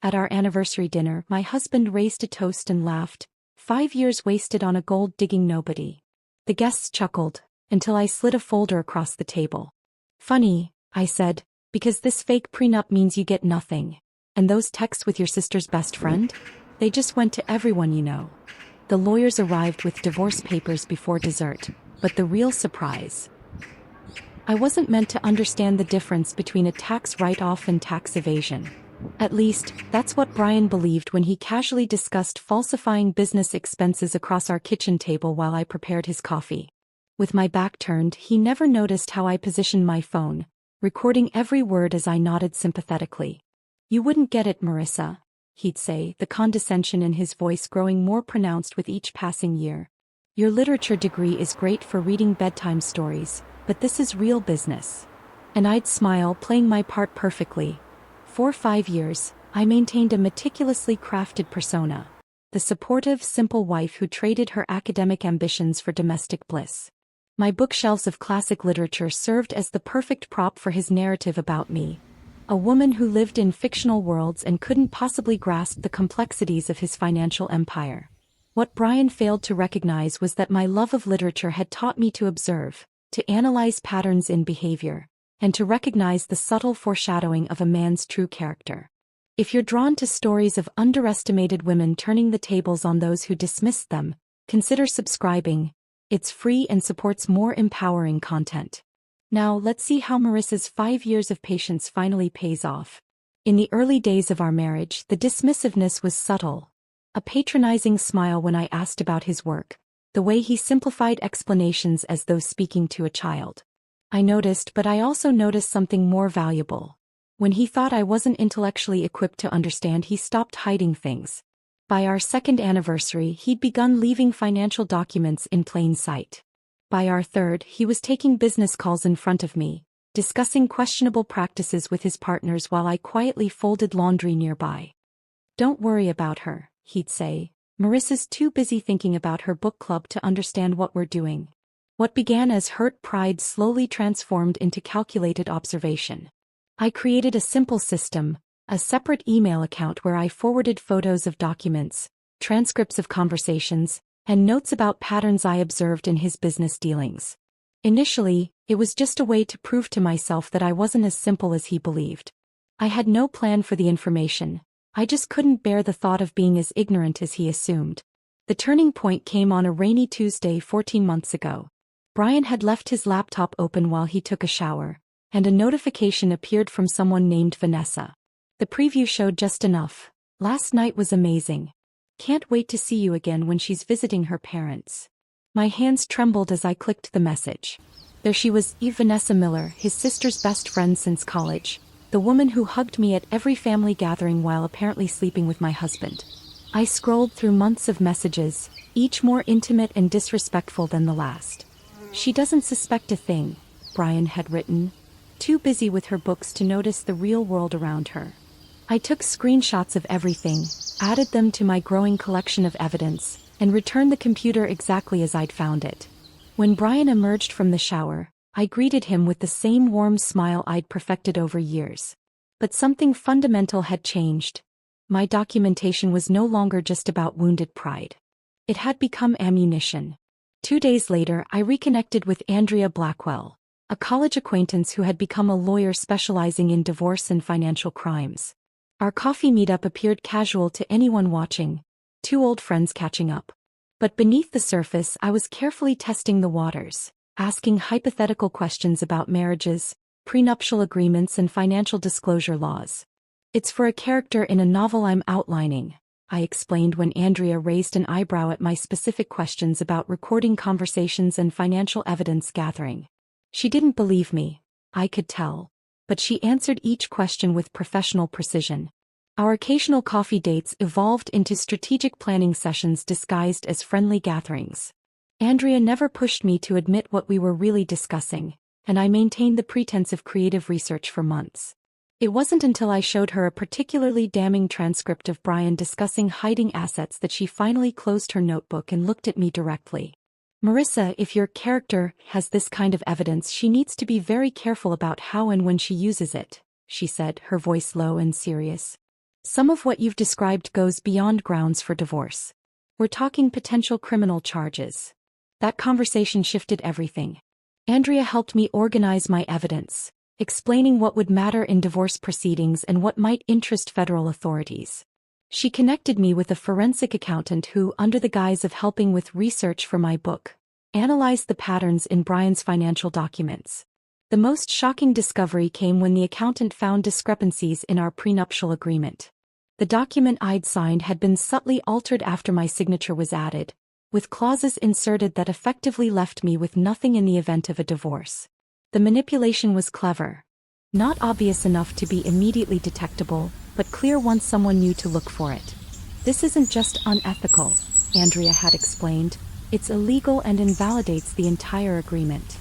At our anniversary dinner, my husband raised a toast and laughed. 5 years wasted on a gold-digging nobody. The guests chuckled, until I slid a folder across the table. Funny, I said, because this fake prenup means you get nothing. And those texts with your sister's best friend? They just went to everyone you know. The lawyers arrived with divorce papers before dessert, but the real surprise. I wasn't meant to understand the difference between a tax write-off and tax evasion. At least, that's what Brian believed when he casually discussed falsifying business expenses across our kitchen table while I prepared his coffee. With my back turned, he never noticed how I positioned my phone, recording every word as I nodded sympathetically. "You wouldn't get it, Marissa," he'd say, the condescension in his voice growing more pronounced with each passing year. "Your literature degree is great for reading bedtime stories, but this is real business." And I'd smile, playing my part perfectly. For 5 years, I maintained a meticulously crafted persona. The supportive, simple wife who traded her academic ambitions for domestic bliss. My bookshelves of classic literature served as the perfect prop for his narrative about me. A woman who lived in fictional worlds and couldn't possibly grasp the complexities of his financial empire. What Brian failed to recognize was that my love of literature had taught me to observe, to analyze patterns in behavior, and to recognize the subtle foreshadowing of a man's true character. If you're drawn to stories of underestimated women turning the tables on those who dismissed them, consider subscribing. It's free and supports more empowering content. Now let's see how Marissa's 5 years of patience finally pays off. In the early days of our marriage, the dismissiveness was subtle. A patronizing smile when I asked about his work, the way he simplified explanations as though speaking to a child. I noticed, but I also noticed something more valuable. When he thought I wasn't intellectually equipped to understand, he stopped hiding things. By our second anniversary, he'd begun leaving financial documents in plain sight. By our third, he was taking business calls in front of me, discussing questionable practices with his partners while I quietly folded laundry nearby. "Don't worry about her," he'd say. "Marissa's too busy thinking about her book club to understand what we're doing." What began as hurt pride slowly transformed into calculated observation. I created a simple system, a separate email account where I forwarded photos of documents, transcripts of conversations, and notes about patterns I observed in his business dealings. Initially, it was just a way to prove to myself that I wasn't as simple as he believed. I had no plan for the information. I just couldn't bear the thought of being as ignorant as he assumed. The turning point came on a rainy Tuesday 14 months ago. Brian had left his laptop open while he took a shower, and a notification appeared from someone named Vanessa. The preview showed just enough. "Last night was amazing. Can't wait to see you again when she's visiting her parents." My hands trembled as I clicked the message. There she was, Vanessa Miller, his sister's best friend since college, the woman who hugged me at every family gathering while apparently sleeping with my husband. I scrolled through months of messages, each more intimate and disrespectful than the last. "She doesn't suspect a thing," Brian had written, too busy with her books to notice the real world around her. I took screenshots of everything, added them to my growing collection of evidence, and returned the computer exactly as I'd found it. When Brian emerged from the shower, I greeted him with the same warm smile I'd perfected over years. But something fundamental had changed. My documentation was no longer just about wounded pride. It had become ammunition. 2 days later, I reconnected with Andrea Blackwell, a college acquaintance who had become a lawyer specializing in divorce and financial crimes. Our coffee meetup appeared casual to anyone watching, two old friends catching up. But beneath the surface, I was carefully testing the waters, asking hypothetical questions about marriages, prenuptial agreements, and financial disclosure laws. "It's for a character in a novel I'm outlining," I explained when Andrea raised an eyebrow at my specific questions about recording conversations and financial evidence gathering. She didn't believe me, I could tell, but she answered each question with professional precision. Our occasional coffee dates evolved into strategic planning sessions disguised as friendly gatherings. Andrea never pushed me to admit what we were really discussing, and I maintained the pretense of creative research for months. It wasn't until I showed her a particularly damning transcript of Brian discussing hiding assets that she finally closed her notebook and looked at me directly. "Marissa, if your character has this kind of evidence, she needs to be very careful about how and when she uses it," she said, her voice low and serious. Some of what you've described goes beyond grounds for divorce. We're talking potential criminal charges. That conversation shifted everything. Andrea helped me organize my evidence, explaining what would matter in divorce proceedings and what might interest federal authorities. She connected me with a forensic accountant who, under the guise of helping with research for my book, analyzed the patterns in Brian's financial documents. The most shocking discovery came when the accountant found discrepancies in our prenuptial agreement. The document I'd signed had been subtly altered after my signature was added, with clauses inserted that effectively left me with nothing in the event of a divorce. The manipulation was clever. Not obvious enough to be immediately detectable, but clear once someone knew to look for it. This isn't just unethical, Andrea had explained, it's illegal and invalidates the entire agreement.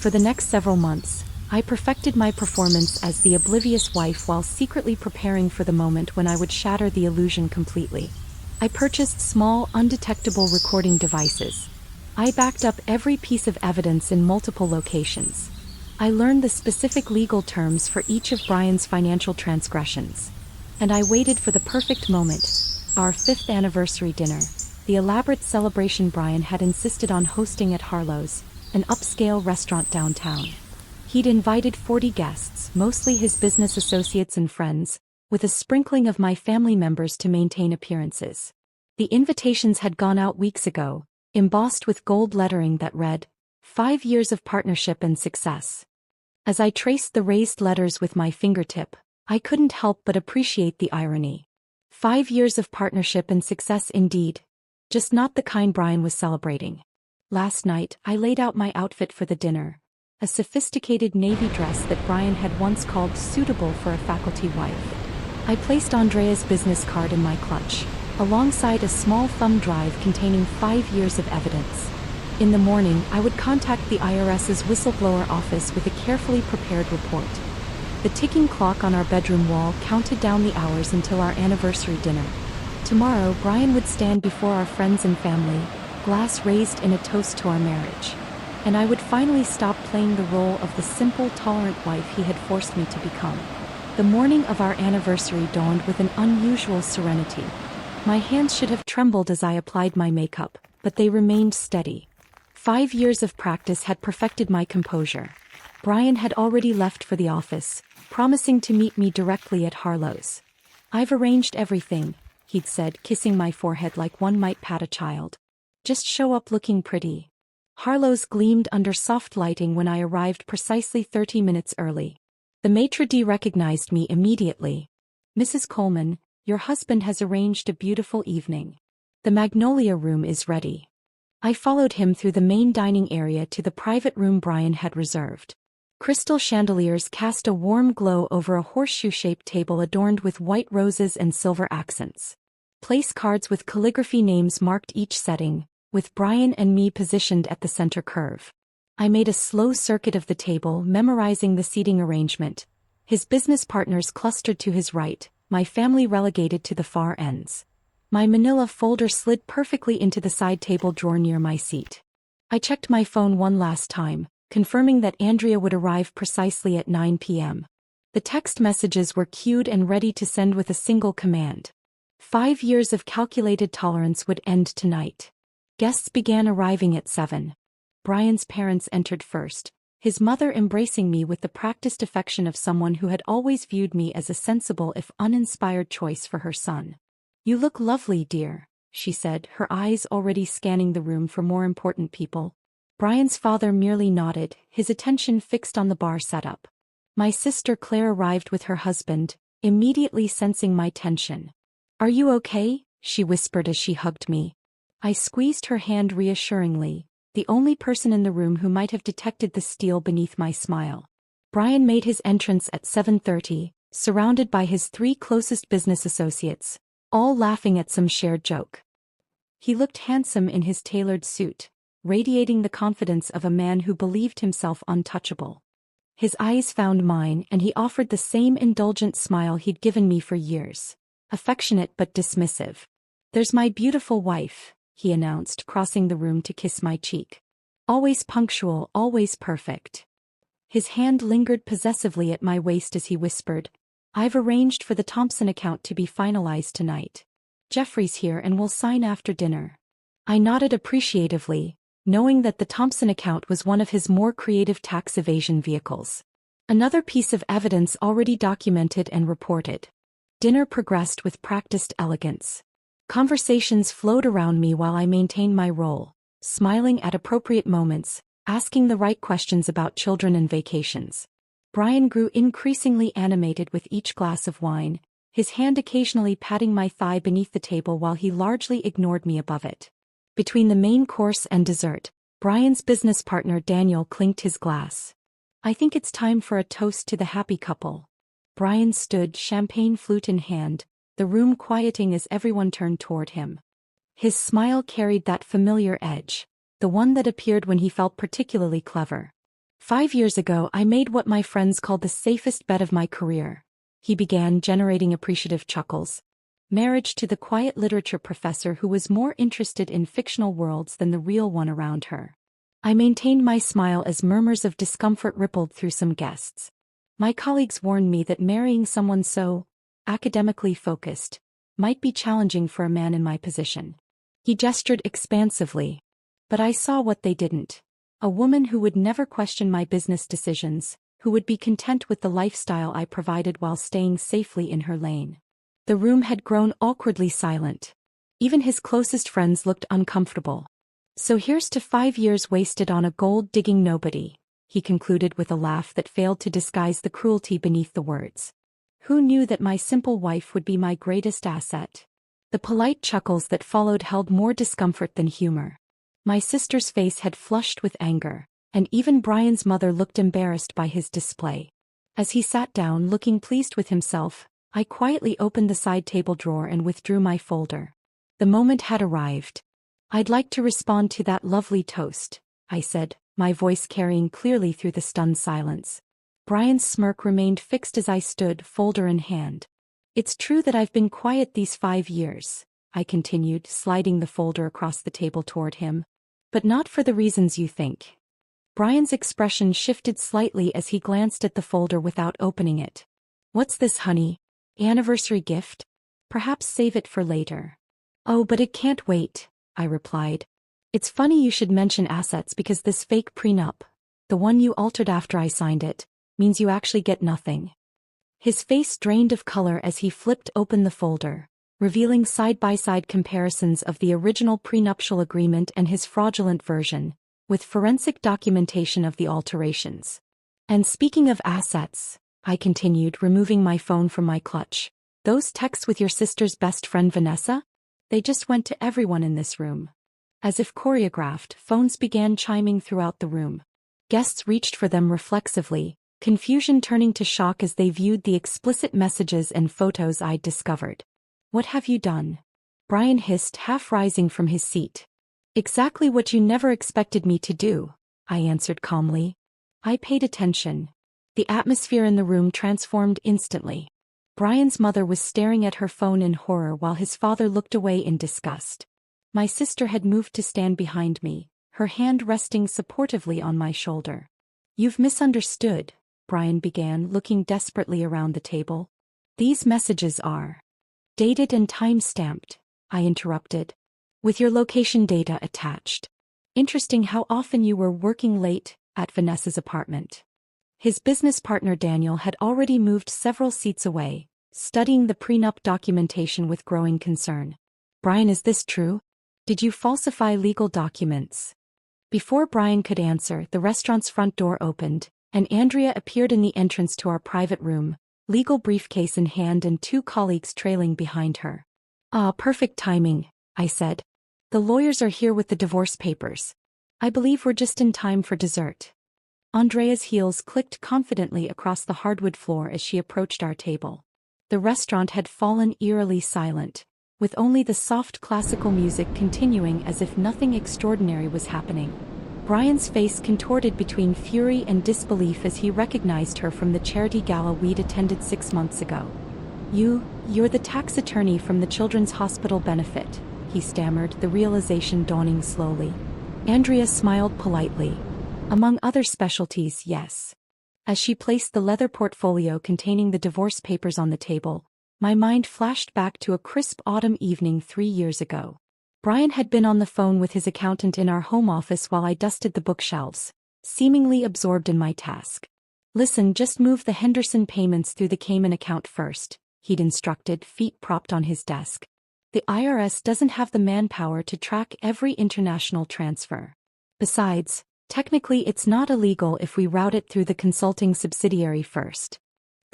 For the next several months, I perfected my performance as the oblivious wife while secretly preparing for the moment when I would shatter the illusion completely. I purchased small, undetectable recording devices. I backed up every piece of evidence in multiple locations. I learned the specific legal terms for each of Brian's financial transgressions. And I waited for the perfect moment, our 5th anniversary dinner, the elaborate celebration Brian had insisted on hosting at Harlow's, an upscale restaurant downtown. He'd invited 40 guests, mostly his business associates and friends, with a sprinkling of my family members to maintain appearances. The invitations had gone out weeks ago, embossed with gold lettering that read, 5 years of partnership and success. As I traced the raised letters with my fingertip, I couldn't help but appreciate the irony. 5 years of partnership and success indeed. Just not the kind Brian was celebrating. Last night, I laid out my outfit for the dinner. A sophisticated navy dress that Brian had once called suitable for a faculty wife. I placed Andrea's business card in my clutch, alongside a small thumb drive containing 5 years of evidence. In the morning, I would contact the IRS's whistleblower office with a carefully prepared report. The ticking clock on our bedroom wall counted down the hours until our anniversary dinner. Tomorrow, Brian would stand before our friends and family, glass raised in a toast to our marriage. And I would finally stop playing the role of the simple, tolerant wife he had forced me to become. The morning of our anniversary dawned with an unusual serenity. My hands should have trembled as I applied my makeup, but they remained steady. 5 years of practice had perfected my composure. Brian had already left for the office, promising to meet me directly at Harlow's. "I've arranged everything," he'd said, kissing my forehead like one might pat a child. "Just show up looking pretty." Harlow's gleamed under soft lighting when I arrived precisely 30 minutes early. The maitre d' recognized me immediately. "Mrs. Coleman, your husband has arranged a beautiful evening. The Magnolia Room is ready." I followed him through the main dining area to the private room Brian had reserved. Crystal chandeliers cast a warm glow over a horseshoe-shaped table adorned with white roses and silver accents. Place cards with calligraphy names marked each setting, with Brian and me positioned at the center curve. I made a slow circuit of the table, memorizing the seating arrangement. His business partners clustered to his right, my family relegated to the far ends. My manila folder slid perfectly into the side table drawer near my seat. I checked my phone one last time, confirming that Andrea would arrive precisely at 9 p.m. The text messages were queued and ready to send with a single command. 5 years of calculated tolerance would end tonight. Guests began arriving at 7. Brian's parents entered first, his mother embracing me with the practiced affection of someone who had always viewed me as a sensible if uninspired choice for her son. "You look lovely, dear," she said, her eyes already scanning the room for more important people. Brian's father merely nodded, his attention fixed on the bar setup. My sister Claire arrived with her husband, immediately sensing my tension. "Are you okay?" she whispered as she hugged me. I squeezed her hand reassuringly, the only person in the room who might have detected the steel beneath my smile. Brian made his entrance at 7:30, surrounded by his 3 closest business associates, all laughing at some shared joke. He looked handsome in his tailored suit, radiating the confidence of a man who believed himself untouchable. His eyes found mine and he offered the same indulgent smile he'd given me for years, affectionate but dismissive. "There's my beautiful wife," he announced, crossing the room to kiss my cheek. "Always punctual, always perfect." His hand lingered possessively at my waist as he whispered, I've arranged for the Thompson account to be finalized tonight. Jeffrey's here and will sign after dinner. I nodded appreciatively, knowing that the Thompson account was one of his more creative tax evasion vehicles. Another piece of evidence already documented and reported. Dinner progressed with practiced elegance. Conversations flowed around me while I maintained my role, smiling at appropriate moments, asking the right questions about children and vacations. Brian grew increasingly animated with each glass of wine, his hand occasionally patting my thigh beneath the table while he largely ignored me above it. Between the main course and dessert, Brian's business partner Daniel clinked his glass. I think it's time for a toast to the happy couple. Brian stood, champagne flute in hand, the room quieting as everyone turned toward him. His smile carried that familiar edge, the one that appeared when he felt particularly clever. 5 years ago I made what my friends called the safest bet of my career. He began, generating appreciative chuckles. Marriage to the quiet literature professor who was more interested in fictional worlds than the real one around her. I maintained my smile as murmurs of discomfort rippled through some guests. My colleagues warned me that marrying someone so academically focused might be challenging for a man in my position. He gestured expansively. But I saw what they didn't. A woman who would never question my business decisions, who would be content with the lifestyle I provided while staying safely in her lane. The room had grown awkwardly silent. Even his closest friends looked uncomfortable. So here's to 5 years wasted on a gold-digging nobody, he concluded with a laugh that failed to disguise the cruelty beneath the words. Who knew that my simple wife would be my greatest asset? The polite chuckles that followed held more discomfort than humor. My sister's face had flushed with anger, and even Brian's mother looked embarrassed by his display. As he sat down looking pleased with himself, I quietly opened the side table drawer and withdrew my folder. The moment had arrived. I'd like to respond to that lovely toast, I said, my voice carrying clearly through the stunned silence. Brian's smirk remained fixed as I stood, folder in hand. It's true that I've been quiet these 5 years, I continued, sliding the folder across the table toward him. But not for the reasons you think. Brian's expression shifted slightly as he glanced at the folder without opening it. What's this, honey? Anniversary gift? Perhaps save it for later. Oh, but it can't wait, I replied. It's funny you should mention assets because this fake prenup, the one you altered after I signed it, means you actually get nothing. His face drained of color as he flipped open the folder, revealing side-by-side comparisons of the original prenuptial agreement and his fraudulent version, with forensic documentation of the alterations. And speaking of assets, I continued, removing my phone from my clutch, those texts with your sister's best friend Vanessa? They just went to everyone in this room. As if choreographed, phones began chiming throughout the room. Guests reached for them reflexively, confusion turning to shock as they viewed the explicit messages and photos I'd discovered. What have you done? Brian hissed, half rising from his seat. Exactly what you never expected me to do, I answered calmly. I paid attention. The atmosphere in the room transformed instantly. Brian's mother was staring at her phone in horror while his father looked away in disgust. My sister had moved to stand behind me, her hand resting supportively on my shoulder. You've misunderstood, Brian began, looking desperately around the table. These messages are dated and time-stamped, I interrupted, with your location data attached. Interesting how often you were working late at Vanessa's apartment. His business partner Daniel had already moved several seats away, studying the prenup documentation with growing concern. Brian, is this true? Did you falsify legal documents? Before Brian could answer, the restaurant's front door opened, and Andrea appeared in the entrance to our private room, legal briefcase in hand and 2 colleagues trailing behind her. Ah, perfect timing, I said. The lawyers are here with the divorce papers. I believe we're just in time for dessert. Andrea's heels clicked confidently across the hardwood floor as she approached our table. The restaurant had fallen eerily silent, with only the soft classical music continuing as if nothing extraordinary was happening. Brian's face contorted between fury and disbelief as he recognized her from the charity gala we'd attended 6 months ago. You're the tax attorney from the Children's Hospital benefit, he stammered, the realization dawning slowly. Andrea smiled politely. Among other specialties, yes. As she placed the leather portfolio containing the divorce papers on the table, my mind flashed back to a crisp autumn evening 3 years ago. Brian had been on the phone with his accountant in our home office while I dusted the bookshelves, seemingly absorbed in my task. "Listen, just move the Henderson payments through the Cayman account first," he'd instructed, feet propped on his desk. "The IRS doesn't have the manpower to track every international transfer. Besides, technically it's not illegal if we route it through the consulting subsidiary first."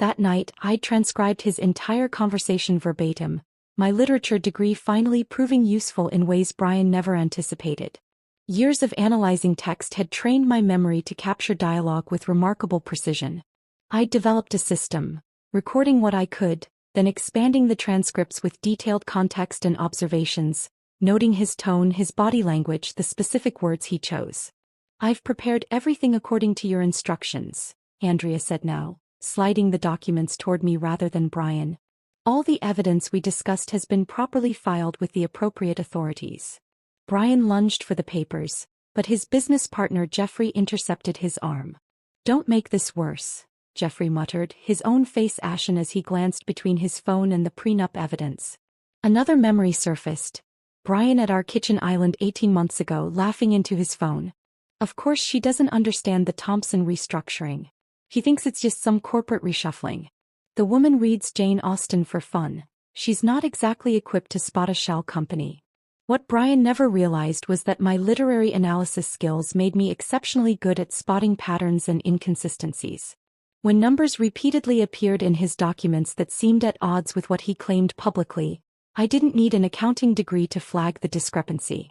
That night, I'd transcribed his entire conversation verbatim, my literature degree finally proving useful in ways Brian never anticipated. Years of analyzing text had trained my memory to capture dialogue with remarkable precision. I'd developed a system, recording what I could, then expanding the transcripts with detailed context and observations, noting his tone, his body language, the specific words he chose. "I've prepared everything according to your instructions," Andrea said now, sliding the documents toward me rather than Brian. "All the evidence we discussed has been properly filed with the appropriate authorities." Brian lunged for the papers, but his business partner Jeffrey intercepted his arm. "Don't make this worse," Jeffrey muttered, his own face ashen as he glanced between his phone and the prenup evidence. Another memory surfaced. Brian at our kitchen island 18 months ago, laughing into his phone. "Of course she doesn't understand the Thompson restructuring. He thinks it's just some corporate reshuffling. The woman reads Jane Austen for fun. She's not exactly equipped to spot a shell company." What Brian never realized was that my literary analysis skills made me exceptionally good at spotting patterns and inconsistencies. When numbers repeatedly appeared in his documents that seemed at odds with what he claimed publicly, I didn't need an accounting degree to flag the discrepancy.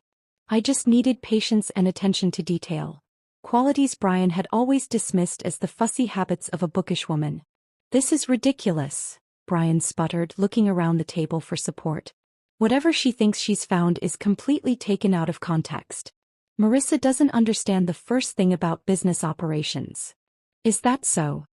I just needed patience and attention to detail, qualities Brian had always dismissed as the fussy habits of a bookish woman. "This is ridiculous," Brian sputtered, looking around the table for support. "Whatever she thinks she's found is completely taken out of context. Marissa doesn't understand the first thing about business operations." "Is that so?"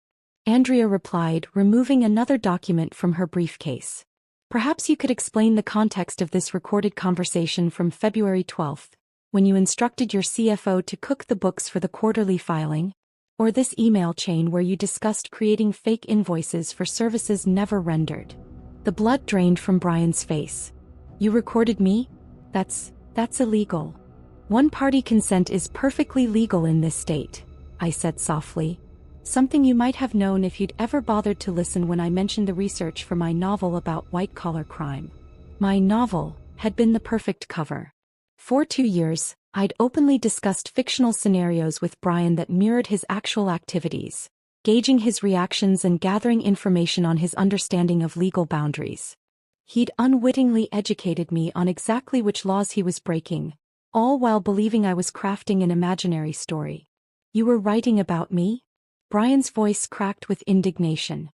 Andrea replied, removing another document from her briefcase. "Perhaps you could explain the context of this recorded conversation from February 12th, when you instructed your CFO to cook the books for the quarterly filing, or this email chain where you discussed creating fake invoices for services never rendered." The blood drained from Brian's face. "You recorded me? That's illegal." "One-party consent is perfectly legal in this state," I said softly. "Something you might have known if you'd ever bothered to listen when I mentioned the research for my novel about white-collar crime." My novel had been the perfect cover. For 2 years, I'd openly discussed fictional scenarios with Brian that mirrored his actual activities, gauging his reactions and gathering information on his understanding of legal boundaries. He'd unwittingly educated me on exactly which laws he was breaking, all while believing I was crafting an imaginary story. "You were writing about me?" Brian's voice cracked with indignation.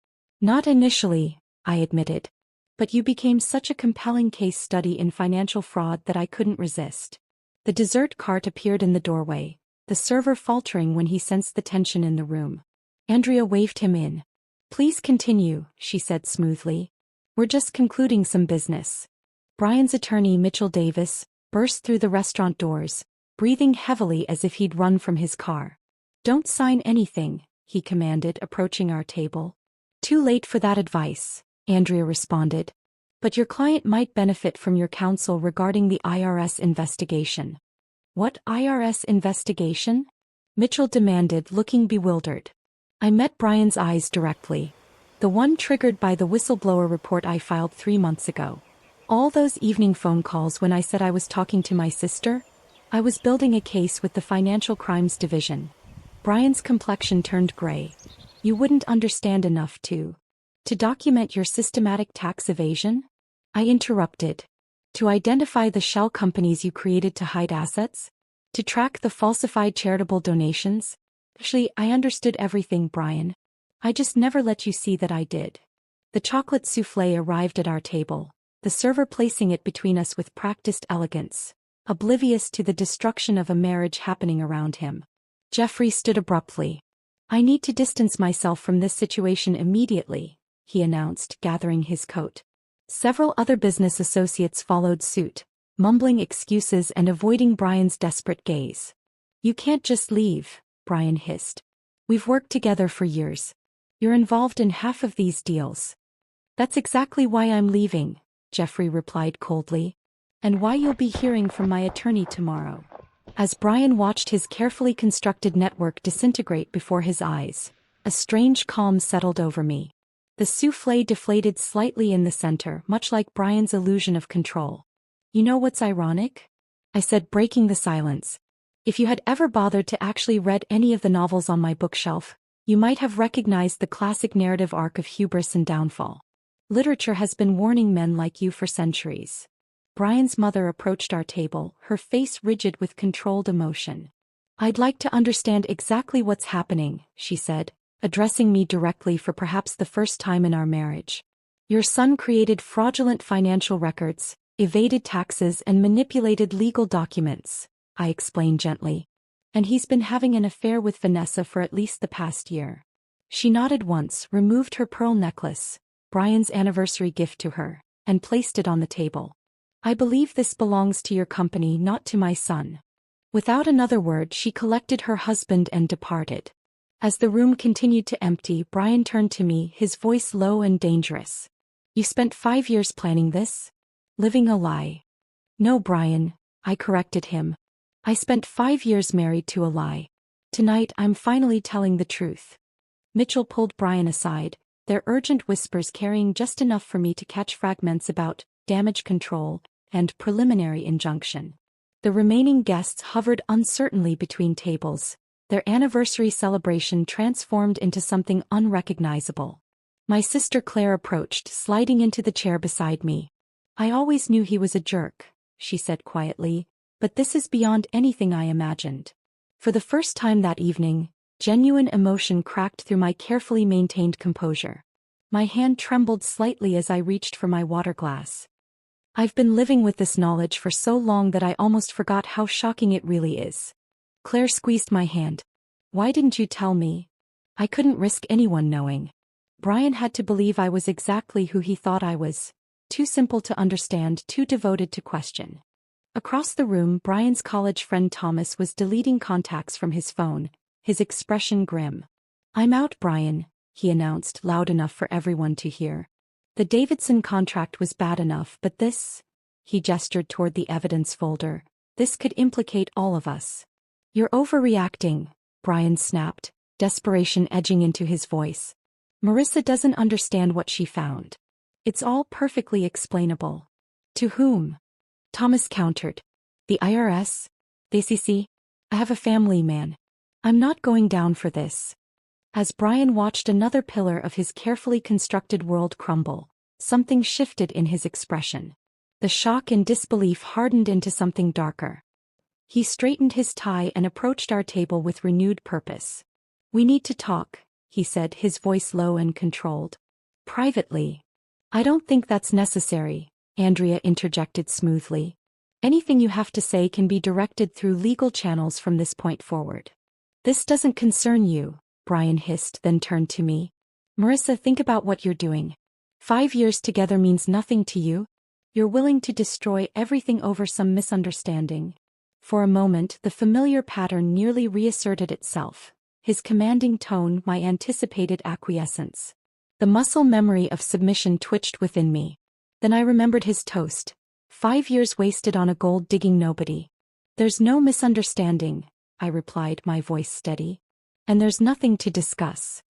"Not initially," I admitted. "But you became such a compelling case study in financial fraud that I couldn't resist." The dessert cart appeared in the doorway, the server faltering when he sensed the tension in the room. Andrea waved him in. "Please continue," she said smoothly. "We're just concluding some business." Brian's attorney, Mitchell Davis, burst through the restaurant doors, breathing heavily as if he'd run from his car. "Don't sign anything," he commanded, approaching our table. "Too late for that advice," Andrea responded. "But your client might benefit from your counsel regarding the IRS investigation." "What IRS investigation?" Mitchell demanded, looking bewildered. I met Brian's eyes directly. "The one triggered by the whistleblower report I filed 3 months ago. All those evening phone calls when I said I was talking to my sister? I was building a case with the Financial Crimes Division." Brian's complexion turned gray. "You wouldn't understand enough to document your systematic tax evasion?" I interrupted. "To identify the shell companies you created to hide assets? To track the falsified charitable donations?" "Actually, I understood everything, Brian. I just never let you see that I did." The chocolate soufflé arrived at our table, the server placing it between us with practiced elegance, oblivious to the destruction of a marriage happening around him. Jeffrey stood abruptly. "I need to distance myself from this situation immediately," he announced, gathering his coat. Several other business associates followed suit, mumbling excuses and avoiding Brian's desperate gaze. "You can't just leave," Brian hissed. We've worked together for years. You're involved in half of these deals. That's exactly why I'm leaving, Jeffrey replied coldly. And why you'll be hearing from my attorney tomorrow. As Brian watched his carefully constructed network disintegrate before his eyes, a strange calm settled over me. The souffle deflated slightly in the center, much like Brian's illusion of control. You know what's ironic? I said, breaking the silence. If you had ever bothered to actually read any of the novels on my bookshelf, you might have recognized the classic narrative arc of hubris and downfall. Literature has been warning men like you for centuries. Brian's mother approached our table, her face rigid with controlled emotion. I'd like to understand exactly what's happening, she said, addressing me directly for perhaps the first time in our marriage. Your son created fraudulent financial records, evaded taxes and manipulated legal documents, I explained gently. And he's been having an affair with Vanessa for at least the past year. She nodded once, removed her pearl necklace, Brian's anniversary gift to her, and placed it on the table. I believe this belongs to your company, not to my son. Without another word, she collected her husband and departed. As the room continued to empty, Brian turned to me, his voice low and dangerous. You spent 5 years planning this? Living a lie. No, Brian, I corrected him. I spent 5 years married to a lie. Tonight I'm finally telling the truth. Mitchell pulled Brian aside, their urgent whispers carrying just enough for me to catch fragments about damage control and preliminary injunction. The remaining guests hovered uncertainly between tables, their anniversary celebration transformed into something unrecognizable. My sister Claire approached, sliding into the chair beside me. I always knew he was a jerk, she said quietly, but this is beyond anything I imagined. For the first time that evening, genuine emotion cracked through my carefully maintained composure. My hand trembled slightly as I reached for my water glass. I've been living with this knowledge for so long that I almost forgot how shocking it really is. Claire squeezed my hand. Why didn't you tell me? I couldn't risk anyone knowing. Brian had to believe I was exactly who he thought I was. Too simple to understand, too devoted to question. Across the room, Brian's college friend Thomas was deleting contacts from his phone, his expression grim. I'm out, Brian, he announced, loud enough for everyone to hear. The Davidson contract was bad enough, but this, he gestured toward the evidence folder, this could implicate all of us. You're overreacting, Brian snapped, desperation edging into his voice. Marissa doesn't understand what she found. It's all perfectly explainable. To whom? Thomas countered. The IRS? The SEC? I have a family, man. I'm not going down for this. As Brian watched another pillar of his carefully constructed world crumble, something shifted in his expression. The shock and disbelief hardened into something darker. He straightened his tie and approached our table with renewed purpose. We need to talk, he said, his voice low and controlled. Privately. I don't think that's necessary, Andrea interjected smoothly. Anything you have to say can be directed through legal channels from this point forward. This doesn't concern you, Brian hissed, then turned to me. Marissa, think about what you're doing. 5 years together means nothing to you? You're willing to destroy everything over some misunderstanding. For a moment, the familiar pattern nearly reasserted itself. His commanding tone, my anticipated acquiescence. The muscle memory of submission twitched within me. Then I remembered his toast. 5 years wasted on a gold-digging nobody. There's no misunderstanding, I replied, my voice steady. And there's nothing to discuss.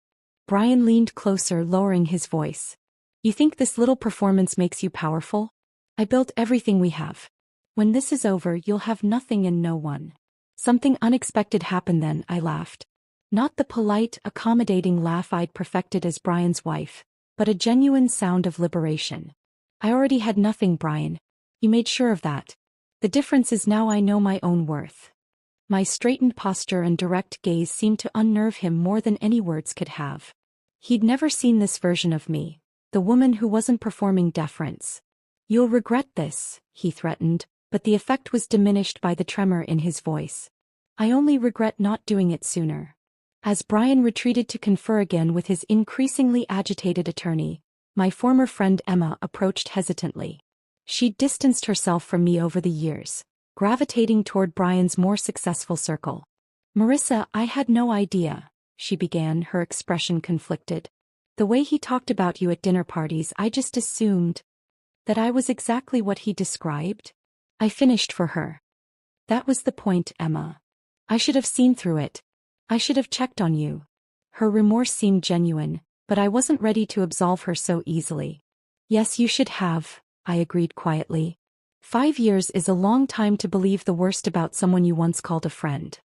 Brian leaned closer, lowering his voice. You think this little performance makes you powerful? I built everything we have. When this is over, you'll have nothing and no one. Something unexpected happened then, I laughed. Not the polite, accommodating laugh I'd perfected as Brian's wife, but a genuine sound of liberation. I already had nothing, Brian. You made sure of that. The difference is now I know my own worth. My straightened posture and direct gaze seemed to unnerve him more than any words could have. He'd never seen this version of me, the woman who wasn't performing deference. You'll regret this, he threatened, but the effect was diminished by the tremor in his voice. I only regret not doing it sooner. As Brian retreated to confer again with his increasingly agitated attorney, my former friend Emma approached hesitantly. She'd distanced herself from me over the years, gravitating toward Brian's more successful circle. Marissa, I had no idea, she began, her expression conflicted. The way he talked about you at dinner parties, I just assumed that I was exactly what he described. I finished for her. That was the point, Emma. I should have seen through it. I should have checked on you. Her remorse seemed genuine, but I wasn't ready to absolve her so easily. Yes, you should have, I agreed quietly. 5 years is a long time to believe the worst about someone you once called a friend.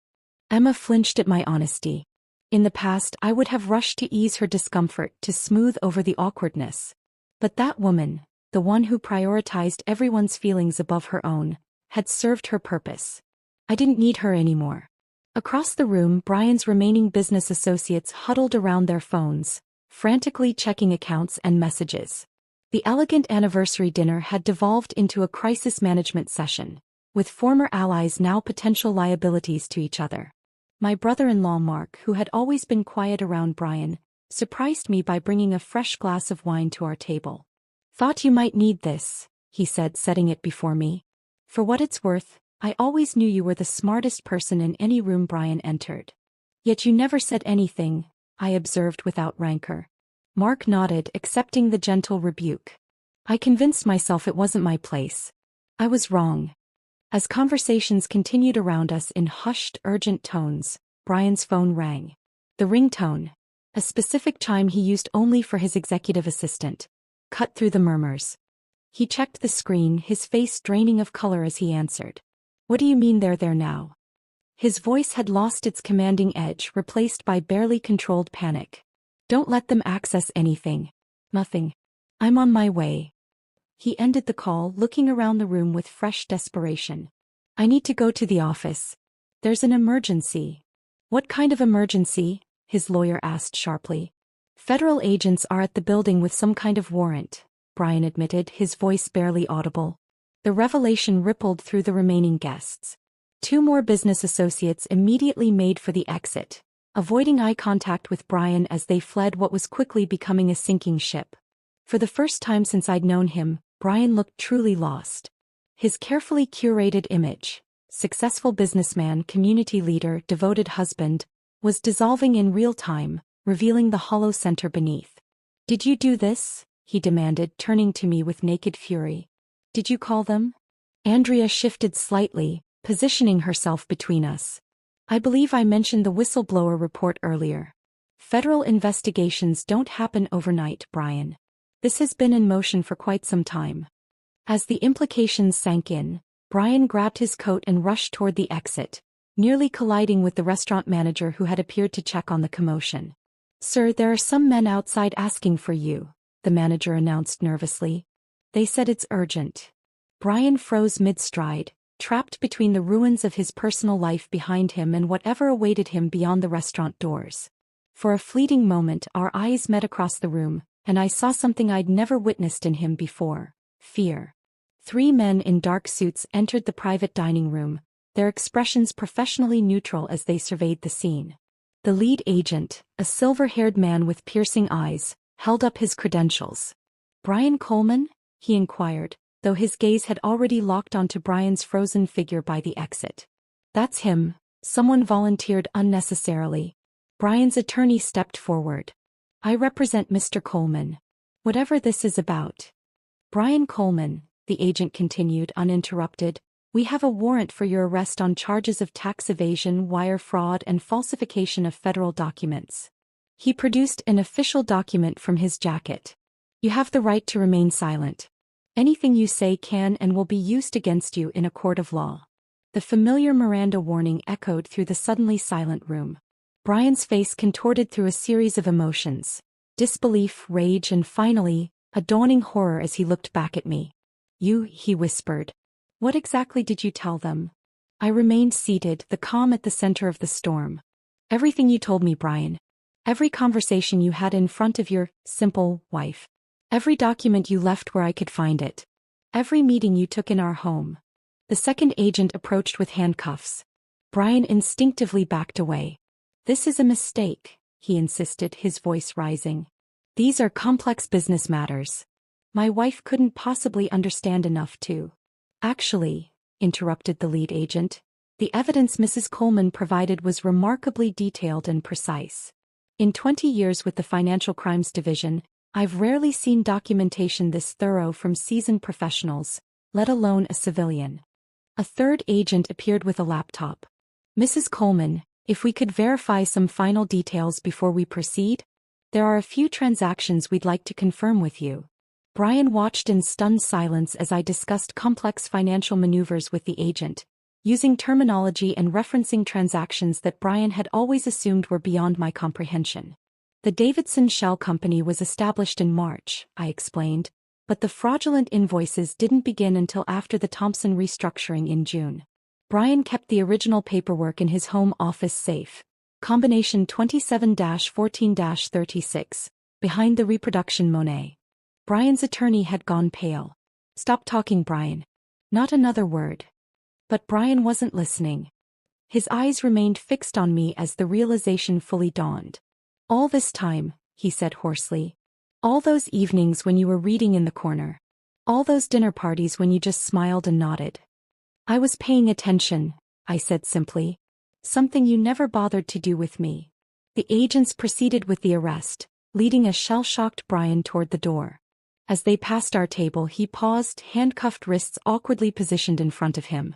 Emma flinched at my honesty. In the past, I would have rushed to ease her discomfort, to smooth over the awkwardness. But that woman, the one who prioritized everyone's feelings above her own, had served her purpose. I didn't need her anymore. Across the room, Brian's remaining business associates huddled around their phones, frantically checking accounts and messages. The elegant anniversary dinner had devolved into a crisis management session, with former allies now potential liabilities to each other. My brother-in-law Mark, who had always been quiet around Brian, surprised me by bringing a fresh glass of wine to our table. Thought you might need this, he said, setting it before me. For what it's worth, I always knew you were the smartest person in any room Brian entered. Yet you never said anything, I observed without rancor. Mark nodded, accepting the gentle rebuke. I convinced myself it wasn't my place. I was wrong. As conversations continued around us in hushed, urgent tones, Brian's phone rang. The ringtone, a specific chime he used only for his executive assistant, cut through the murmurs. He checked the screen, his face draining of color as he answered. What do you mean they're there now? His voice had lost its commanding edge, replaced by barely controlled panic. Don't let them access anything. Nothing. I'm on my way. He ended the call, looking around the room with fresh desperation. I need to go to the office. There's an emergency. What kind of emergency? His lawyer asked sharply. Federal agents are at the building with some kind of warrant, Brian admitted, his voice barely audible. The revelation rippled through the remaining guests. 2 more business associates immediately made for the exit, avoiding eye contact with Brian as they fled what was quickly becoming a sinking ship. For the first time since I'd known him, Brian looked truly lost. His carefully curated image, successful businessman, community leader, devoted husband, was dissolving in real time, revealing the hollow center beneath. Did you do this? He demanded, turning to me with naked fury. Did you call them? Andrea shifted slightly, positioning herself between us. I believe I mentioned the whistleblower report earlier. Federal investigations don't happen overnight, Brian. This has been in motion for quite some time. As the implications sank in, Brian grabbed his coat and rushed toward the exit, nearly colliding with the restaurant manager who had appeared to check on the commotion. Sir, there are some men outside asking for you, the manager announced nervously. They said it's urgent. Brian froze mid-stride, trapped between the ruins of his personal life behind him and whatever awaited him beyond the restaurant doors. For a fleeting moment our eyes met across the room, and I saw something I'd never witnessed in him before: fear. 3 men in dark suits entered the private dining room, their expressions professionally neutral as they surveyed the scene. The lead agent, a silver-haired man with piercing eyes, held up his credentials. Brian Coleman? He inquired, though his gaze had already locked onto Brian's frozen figure by the exit. That's him, someone volunteered unnecessarily. Brian's attorney stepped forward. I represent Mr. Coleman. Whatever this is about. Brian Coleman, the agent continued uninterrupted, we have a warrant for your arrest on charges of tax evasion, wire fraud, and falsification of federal documents. He produced an official document from his jacket. You have the right to remain silent. Anything you say can and will be used against you in a court of law. The familiar Miranda warning echoed through the suddenly silent room. Brian's face contorted through a series of emotions: disbelief, rage, and finally, a dawning horror as he looked back at me. You, he whispered. What exactly did you tell them? I remained seated, the calm at the center of the storm. Everything you told me, Brian. Every conversation you had in front of your simple wife. Every document you left where I could find it. Every meeting you took in our home. The second agent approached with handcuffs. Brian instinctively backed away. This is a mistake, he insisted, his voice rising. These are complex business matters. My wife couldn't possibly understand enough to. Actually, interrupted the lead agent, the evidence Mrs. Coleman provided was remarkably detailed and precise. In 20 years with the Financial Crimes Division, I've rarely seen documentation this thorough from seasoned professionals, let alone a civilian. A third agent appeared with a laptop. Mrs. Coleman, if we could verify some final details before we proceed? There are a few transactions we'd like to confirm with you. Brian watched in stunned silence as I discussed complex financial maneuvers with the agent, using terminology and referencing transactions that Brian had always assumed were beyond my comprehension. The Davidson Shell Company was established in March, I explained, but the fraudulent invoices didn't begin until after the Thompson restructuring in June. Brian kept the original paperwork in his home office safe, combination 27-14-36, behind the reproduction Monet. Brian's attorney had gone pale. Stop talking, Brian. Not another word. But Brian wasn't listening. His eyes remained fixed on me as the realization fully dawned. All this time, he said hoarsely. All those evenings when you were reading in the corner. All those dinner parties when you just smiled and nodded. I was paying attention, I said simply. Something you never bothered to do with me. The agents proceeded with the arrest, leading a shell-shocked Brian toward the door. As they passed our table, he paused, handcuffed wrists awkwardly positioned in front of him.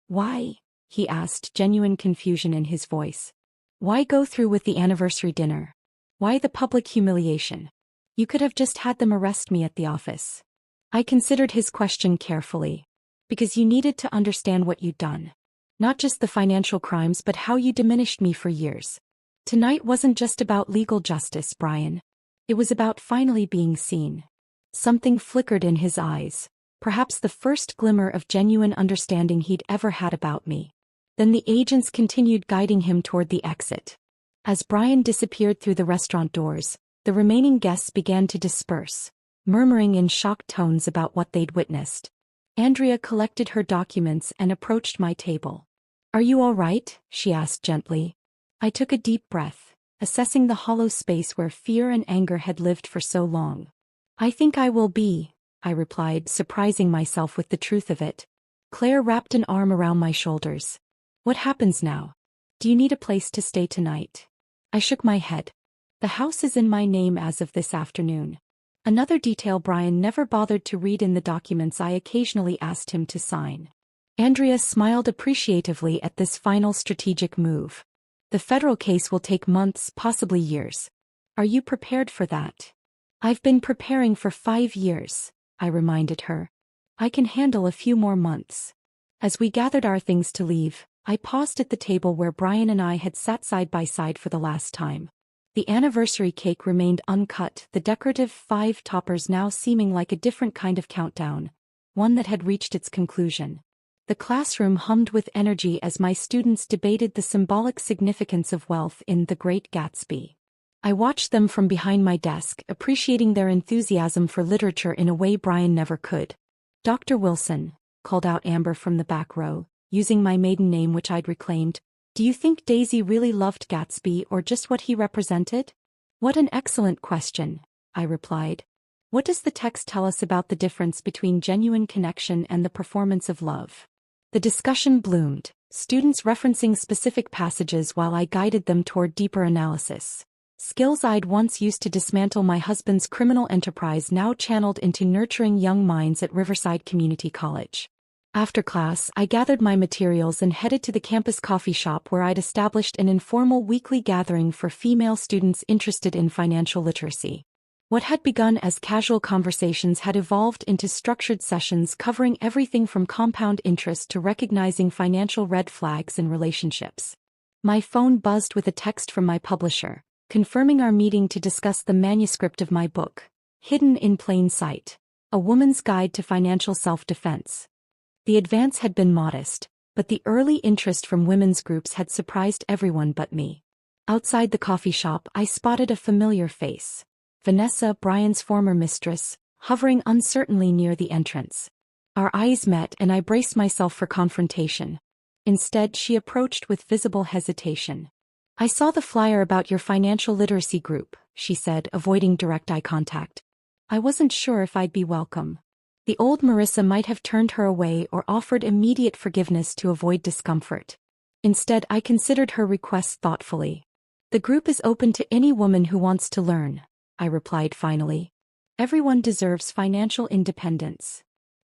Why? He asked, genuine confusion in his voice. Why go through with the anniversary dinner? Why the public humiliation? You could have just had them arrest me at the office. I considered his question carefully. Because you needed to understand what you'd done. Not just the financial crimes but how you diminished me for years. Tonight wasn't just about legal justice, Brian. It was about finally being seen. Something flickered in his eyes, perhaps the first glimmer of genuine understanding he'd ever had about me. Then the agents continued guiding him toward the exit. As Brian disappeared through the restaurant doors, the remaining guests began to disperse, murmuring in shocked tones about what they'd witnessed. Andrea collected her documents and approached my table. Are you all right? She asked gently. I took a deep breath, assessing the hollow space where fear and anger had lived for so long. I think I will be, I replied, surprising myself with the truth of it. Claire wrapped an arm around my shoulders. What happens now? Do you need a place to stay tonight? I shook my head. The house is in my name as of this afternoon. Another detail Brian never bothered to read in the documents I occasionally asked him to sign. Andrea smiled appreciatively at this final strategic move. The federal case will take months, possibly years. Are you prepared for that? I've been preparing for 5 years, I reminded her. I can handle a few more months. As we gathered our things to leave, I paused at the table where Brian and I had sat side by side for the last time. The anniversary cake remained uncut, the decorative 5 toppers now seeming like a different kind of countdown, one that had reached its conclusion. The classroom hummed with energy as my students debated the symbolic significance of wealth in The Great Gatsby. I watched them from behind my desk, appreciating their enthusiasm for literature in a way Brian never could. Dr. Wilson, called out Amber from the back row, using my maiden name which I'd reclaimed, do you think Daisy really loved Gatsby or just what he represented? What an excellent question, I replied. What does the text tell us about the difference between genuine connection and the performance of love? The discussion bloomed, students referencing specific passages while I guided them toward deeper analysis. Skills I'd once used to dismantle my husband's criminal enterprise now channeled into nurturing young minds at Riverside Community College. After class, I gathered my materials and headed to the campus coffee shop where I'd established an informal weekly gathering for female students interested in financial literacy. What had begun as casual conversations had evolved into structured sessions covering everything from compound interest to recognizing financial red flags in relationships. My phone buzzed with a text from my publisher, confirming our meeting to discuss the manuscript of my book, Hidden in Plain Sight, A Woman's Guide to Financial Self-Defense. The advance had been modest, but the early interest from women's groups had surprised everyone but me. Outside the coffee shop, I spotted a familiar face. Vanessa, Brian's former mistress, hovering uncertainly near the entrance. Our eyes met and I braced myself for confrontation. Instead, she approached with visible hesitation. I saw the flyer about your financial literacy group, she said, avoiding direct eye contact. I wasn't sure if I'd be welcome. The old Marissa might have turned her away or offered immediate forgiveness to avoid discomfort. Instead, I considered her request thoughtfully. The group is open to any woman who wants to learn, I replied finally. Everyone deserves financial independence.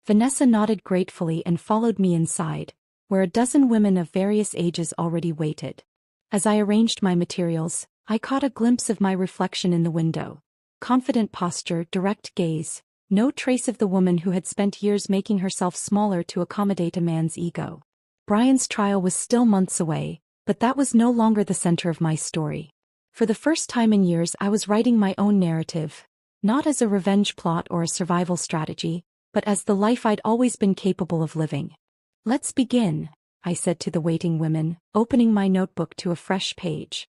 Vanessa nodded gratefully and followed me inside, where a dozen women of various ages already waited. As I arranged my materials, I caught a glimpse of my reflection in the window. Confident posture, direct gaze, no trace of the woman who had spent years making herself smaller to accommodate a man's ego. Brian's trial was still months away, but that was no longer the center of my story. For the first time in years I was writing my own narrative, not as a revenge plot or a survival strategy, but as the life I'd always been capable of living. Let's begin, I said to the waiting women, opening my notebook to a fresh page.